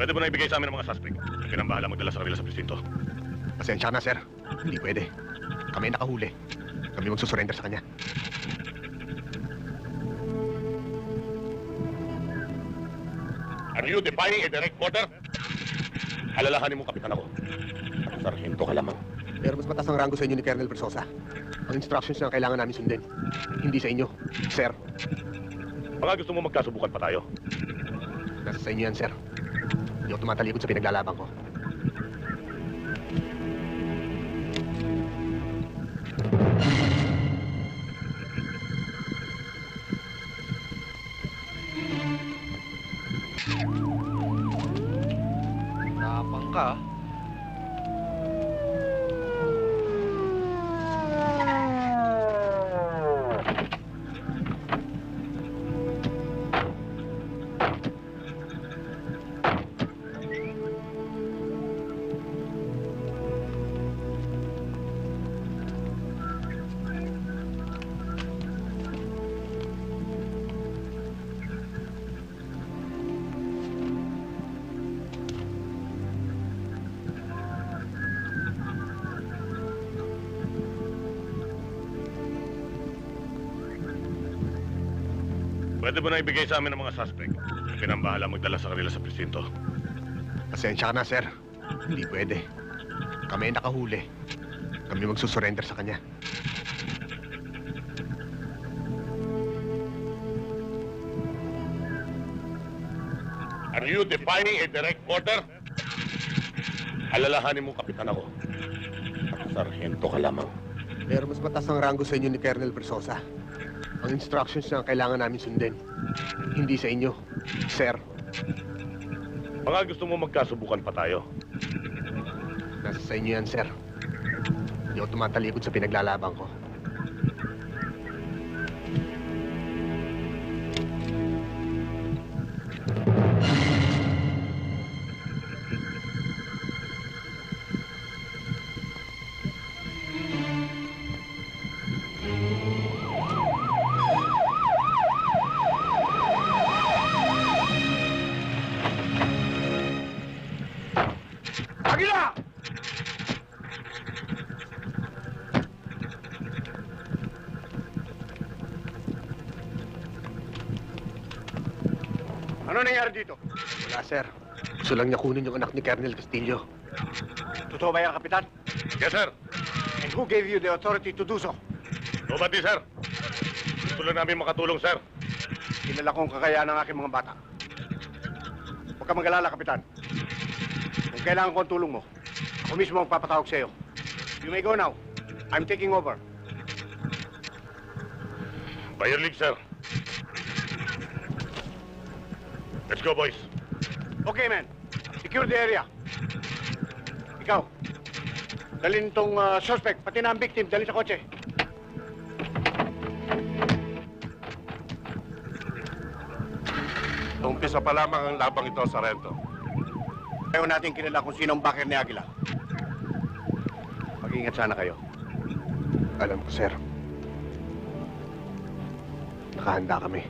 Pwede mo na ibigay sa amin ang mga suspect. Pinambahala magdala sa kanila sa presinto. Pasensya na, sir. Hindi pwede. Kami ang nakahuli. Kami magsusurrender sa kanya. Are you defying a direct order? Alalahanin mo, kapitan ako. Sargento ka lamang. Pero mas mataas ang ranggo sa inyo ni Colonel Versosa. Ang instructions na kailangan namin sundin. Hindi sa inyo, sir. Baka gusto mo magkasubukan pa tayo. Nasa sa inyo yan, sir. Hindi ako tumatalikod sa pinaglalaban ko. Tapang ka. Pwede mo na ibigay sa amin ang mga suspect. Pinambahala magdala sa kanila sa presinto. Pasensya ka na, sir. Hindi pwede. Kami ang nakahuli. Kami magsusurrender sa kanya. Are you defying a direct order? Alalahanin mo, kapitan ako. Sargento ka lamang. Pero mas mataas ang ranggo sa inyo ni Colonel Versosa. Ang instructions na kailangan namin sundin. Hindi sa inyo, sir. Baka gusto mo magkasubukan pa tayo. Nasa sa inyo yan, sir. Hindi ako tumatalikod sa pinaglalaban ko. Agila! Ano nangyari dito? Wala, sir. Gusto lang niya kunin yung anak ni Colonel Castillo. Totoo ba yan, Kapitan? Yes, sir. And who gave you the authority to do so? Nobody, sir. Gusto lang namin makatulong, sir. Kilala kong kakayaan ng aking mga bata. Huwag ka mag-alala, Kapitan. Kung kailangan ko ang tulong mo, ako mismo ang papatawag sa iyo. You may go now. I'm taking over. By your leave, sir. Let's go, boys. Okay, man. Secure the area. Ikaw, dalhin tong suspect, pati na ang victim, dalhin sa kotse. Umpisa pa lamang ang labang ito, Sargento. Ayaw natin kilala kung sino ang backer ni Aguila. Mag-ingat sana kayo. Alam ko, sir. Nakahanda kami.